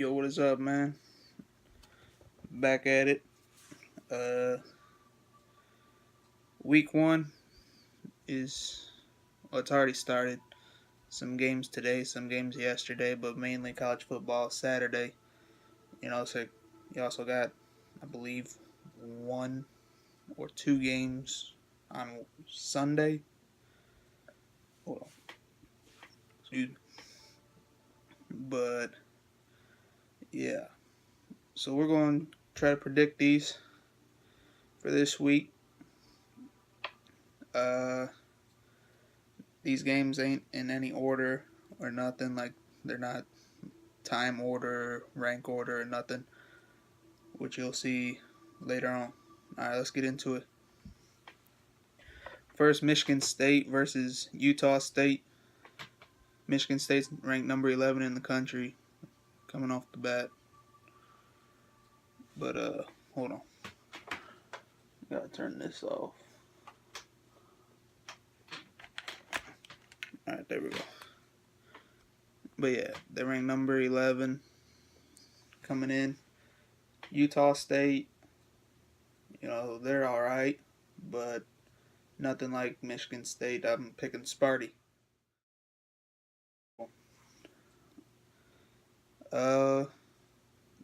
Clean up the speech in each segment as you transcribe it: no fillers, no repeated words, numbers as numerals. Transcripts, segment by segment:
Yo, what is up, man? Back at it. Uh, week 1 is, well, it's already started. Some games today, some games yesterday, but mainly college football Saturday. So you also got, I believe, 1 or 2 games on Sunday. Hold on. Excuse me. But, yeah. So we're going to try to predict these for this week. These games ain't in any order or nothing. Like, they're not time order, rank order, or nothing, which you'll see later on. Alright, let's get into it. First, Michigan State versus Utah State. Michigan State's ranked number 11 in the country, coming off the bat. But, hold on. Gotta turn this off. Alright, there we go. But yeah, they're ranked number 11 coming in. Utah State, they're alright, but nothing like Michigan State. I'm picking Sparty.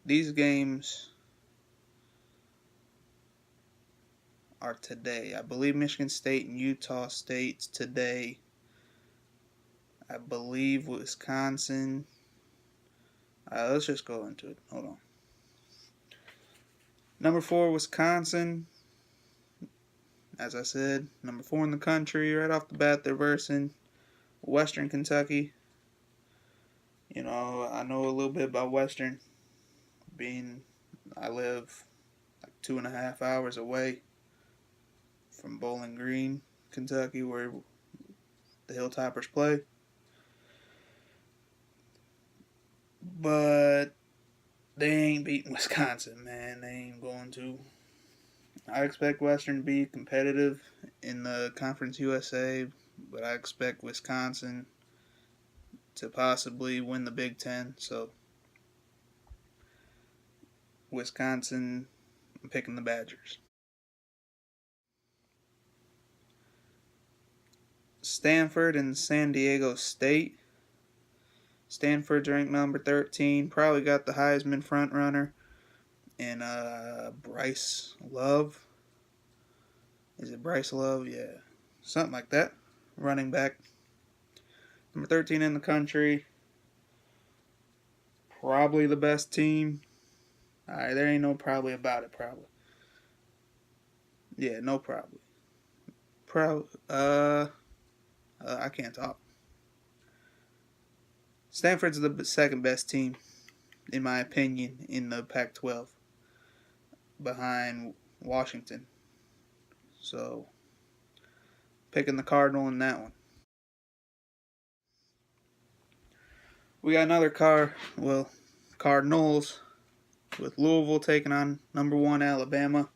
These games are today. I believe Michigan State and Utah State's today. I believe Wisconsin. Let's just go into it. Hold on. Number 4, Wisconsin. As I said, number 4 in the country. Right off the bat, they're versing Western Kentucky. I know a little bit about Western, being I live like 2.5 hours away from Bowling Green, Kentucky, where the Hilltoppers play. But they ain't beating Wisconsin, man. They ain't going to. I expect Western to be competitive in the Conference USA, but I expect Wisconsin to possibly win the Big Ten. So, Wisconsin, I'm picking the Badgers. Stanford and San Diego State. Stanford's ranked number 13. Probably got the Heisman front runner. And Bryce Love. Is it Bryce Love? Yeah. Something like that. Running back. Number 13 in the country. Probably the best team. Alright, there ain't no probably about it, probably. Yeah, no probably. I can't talk. Stanford's the second best team, in my opinion, in the Pac-12, behind Washington. So, picking the Cardinal in that one. We got another Cardinals, with Louisville taking on number 1 Alabama.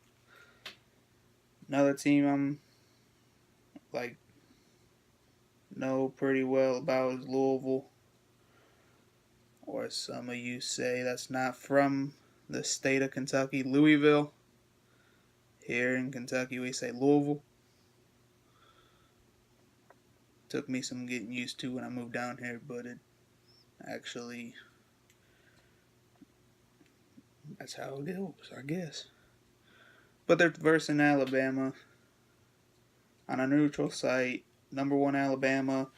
Another team I'm know pretty well about is Louisville. Or some of you say that's not from the state of Kentucky, Louisville. Here in Kentucky we say Louisville. Took me some getting used to when I moved down here, but it actually, that's how it goes, I guess. But they're versing Alabama on a neutral site. Number 1 Alabama.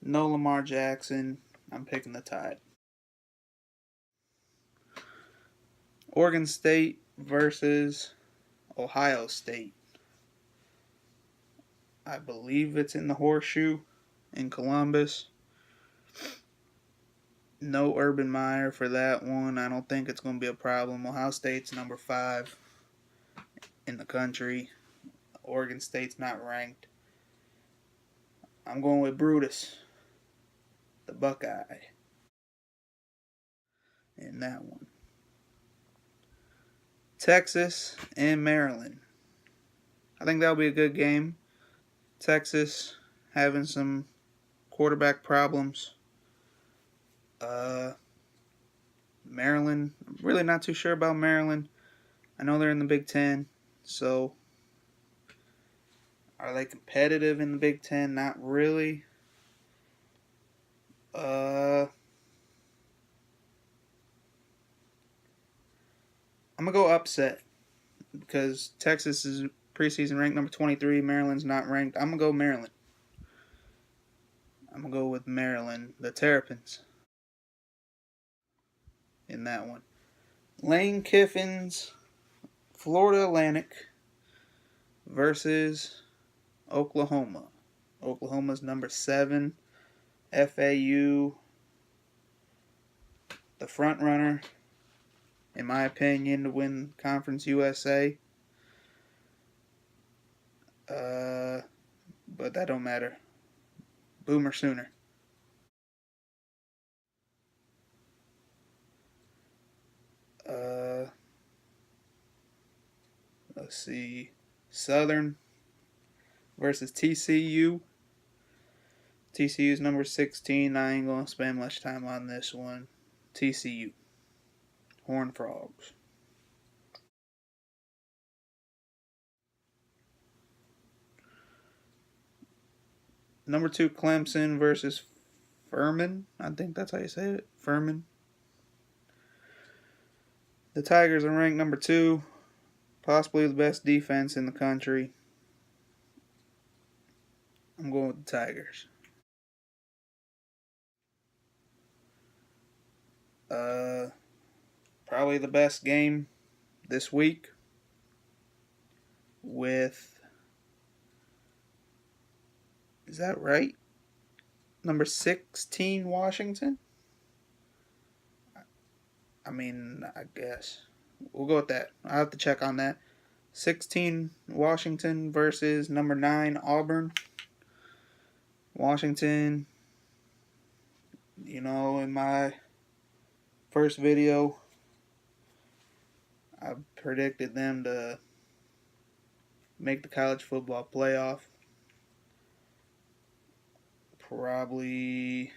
No Lamar Jackson. I'm picking the Tide. Oregon State versus Ohio State. I believe it's in the Horseshoe in Columbus. No Urban Meyer for that one. I don't think it's going to be a problem. Ohio State's number 5 in the country. Oregon State's not ranked. I'm going with Brutus, the Buckeye, in that one. Texas and Maryland. I think that'll be a good game. Texas having some quarterback problems. Maryland, I'm really not too sure about Maryland. I know they're in the Big Ten, so are they competitive in the Big Ten? Not really. I'm gonna go upset because Texas is preseason ranked number 23. Maryland's not ranked. I'm gonna go Maryland. I'm gonna go with Maryland, the Terrapins, in that one. Lane Kiffin's Florida Atlantic versus Oklahoma. Oklahoma's number 7. FAU, the front runner, in my opinion, to win Conference USA. But that don't matter. Boomer Sooner. Let's see. Southern versus TCU. TCU's number 16. I ain't going to spend much time on this one. TCU. Horned Frogs. Number 2, Clemson versus Furman. I think that's how you say it. Furman. The Tigers are ranked number 2. Possibly the best defense in the country. I'm going with the Tigers. Probably the best game this week with, is that right? Number 16, Washington? I mean, I guess. We'll go with that. I'll have to check on that. 16, Washington versus number 9, Auburn. Washington, in my first video, I predicted them to make the college football playoff. Probably,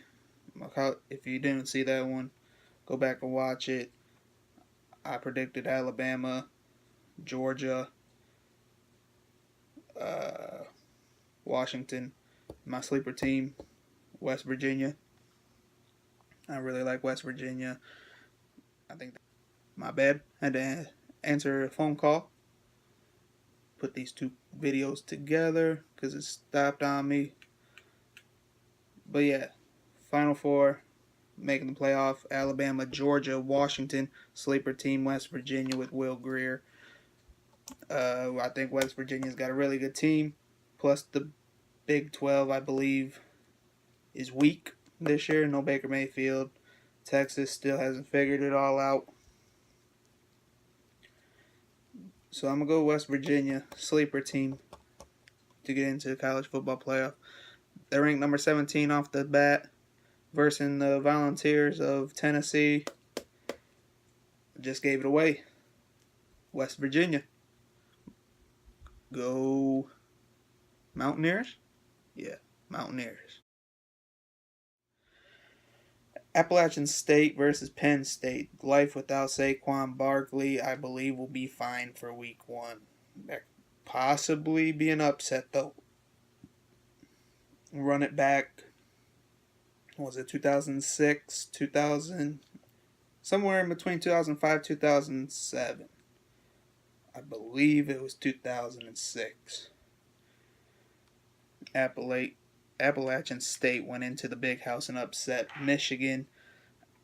if you didn't see that one, go back and watch it. I predicted Alabama, Georgia, Washington. My sleeper team, West Virginia. I really like West Virginia. I think, my bad. I had to answer a phone call. Put these 2 videos together because it stopped on me. But yeah, Final 4, making the playoff. Alabama, Georgia, Washington, sleeper team, West Virginia with Will Grier. I think West Virginia's got a really good team. Plus the Big 12, I believe, is weak this year. No Baker Mayfield. Texas still hasn't figured it all out. So I'm going to go West Virginia, sleeper team, to get into the college football playoff. They're ranked number 17 off the bat versus the Volunteers of Tennessee. Just gave it away. West Virginia. Go Mountaineers? Yeah, Mountaineers. Appalachian State versus Penn State. Life without Saquon Barkley, I believe, will be fine for week 1. That could possibly be an upset, though. Run it back. Was it 2006, 2000? Somewhere in between 2005, 2007. I believe it was 2006. Appalachian State went into the Big House and upset Michigan.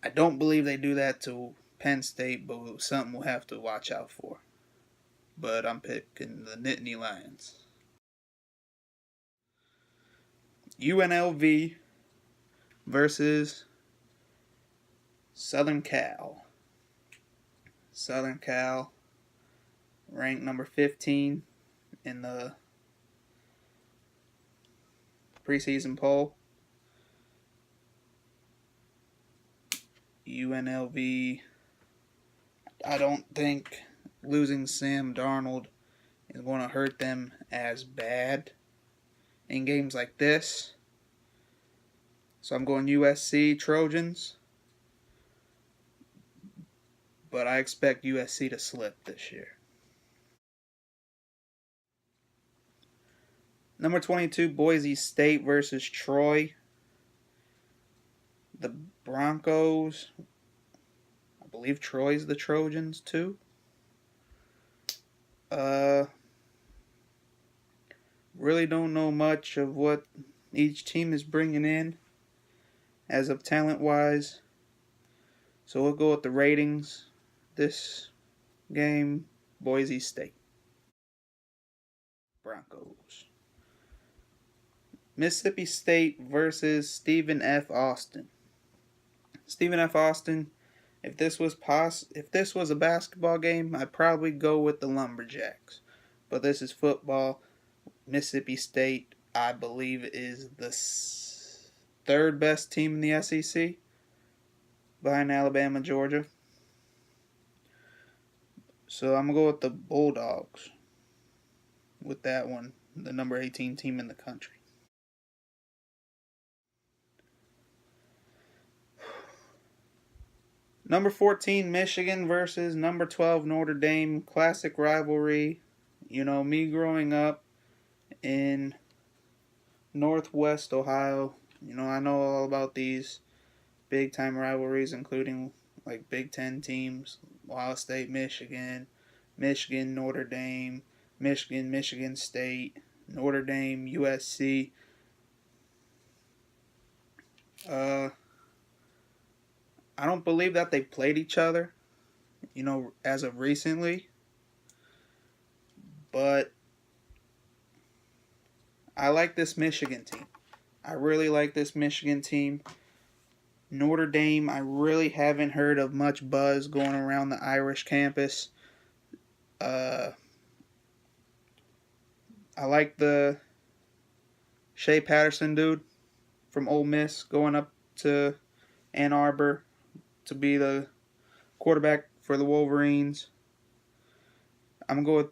I don't believe they do that to Penn State, but it was something we'll have to watch out for. But I'm picking the Nittany Lions. UNLV versus Southern Cal. Southern Cal ranked number 15 in the preseason poll. UNLV, I don't think losing Sam Darnold is going to hurt them as bad in games like this. So I'm going USC Trojans. but I expect USC to slip this year. Number 22, Boise State versus Troy. The Broncos, I believe Troy's the Trojans too. Really don't know much of what each team is bringing in as of talent-wise. So we'll go with the ratings. This game, Boise State. Broncos. Mississippi State versus Stephen F. Austin. Stephen F. Austin, if this was a basketball game, I'd probably go with the Lumberjacks. But this is football. Mississippi State, I believe, is the third best team in the SEC behind Alabama, Georgia. So I'm going to go with the Bulldogs with that one, the number 18 team in the country. Number 14, Michigan versus number 12, Notre Dame. Classic rivalry. You know, me growing up in Northwest Ohio, you know, I know all about these big-time rivalries, including, like, Big Ten teams. Ohio State, Michigan, Notre Dame, Michigan State, Notre Dame, USC. I don't believe that they played each other, you know, as of recently. But I like this Michigan team. I really like this Michigan team. Notre Dame, I really haven't heard of much buzz going around the Irish campus. I like the Shea Patterson dude from Ole Miss going up to Ann Arbor to be the quarterback for the Wolverines. I'm going to go with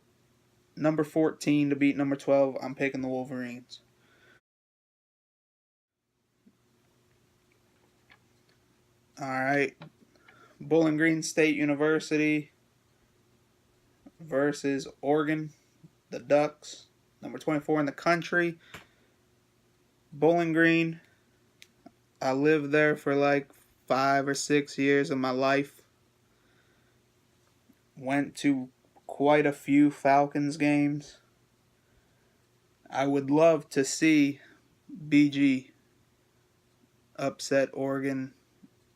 number 14 to beat number 12. I'm picking the Wolverines. All right. Bowling Green State University versus Oregon, the Ducks, number 24 in the country. Bowling Green, I lived there for like 5 or 6 years of my life. Went to quite a few Falcons games. I would love to see BG upset Oregon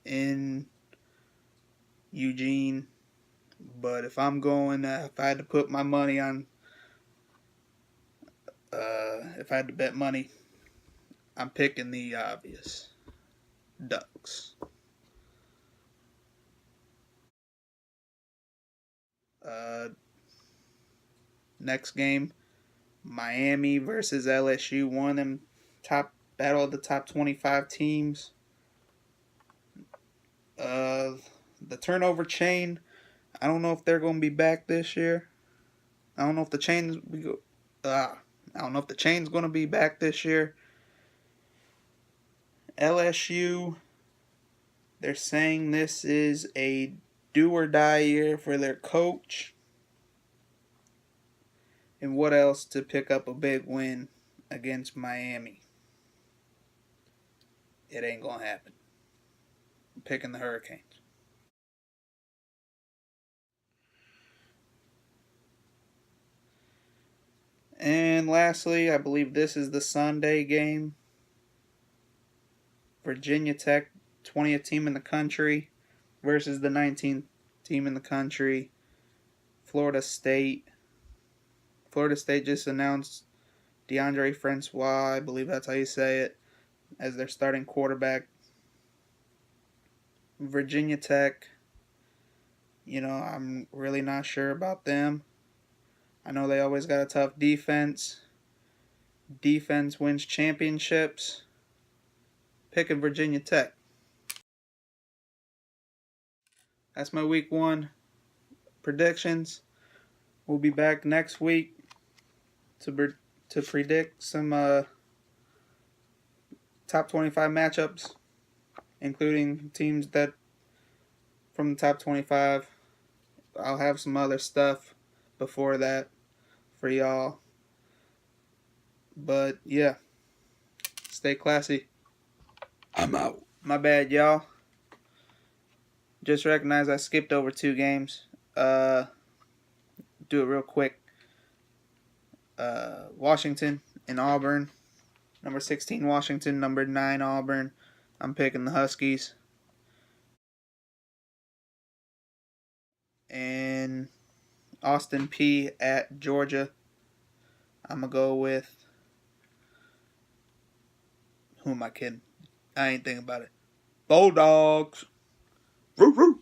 in Eugene. But if I'm going, if I had to put my money on, if I had to bet money, I'm picking the obvious Ducks. Next game, Miami versus LSU. One of them battle of the top 25 teams. The turnover chain, I don't know if they're going to be back this year. I don't know if the chain's going to be back this year. LSU, they're saying this is a do or die year for their coach. And what else to pick up a big win against Miami? It ain't going to happen. I'm picking the Hurricanes. And lastly, I believe this is the Sunday game. Virginia Tech, 20th team in the country, versus the 19th team in the country, Florida State. Florida State just announced DeAndre Francois, I believe that's how you say it, as their starting quarterback. Virginia Tech, you know, I'm really not sure about them. I know they always got a tough defense. Defense wins championships. Picking Virginia Tech. That's my week 1 predictions. We'll be back next week to predict some top 25 matchups, including teams that from the top 25 I'll have some other stuff before that for y'all. But yeah, stay classy. I'm out. My bad, y'all. Just recognize I skipped over 2 games. Do it real quick. Washington and Auburn. Number 16 Washington, number 9 Auburn. I'm picking the Huskies. And Austin P at Georgia. I'm going to go with. Who am I kidding? I ain't thinking about it. Bulldogs. Woo, woo.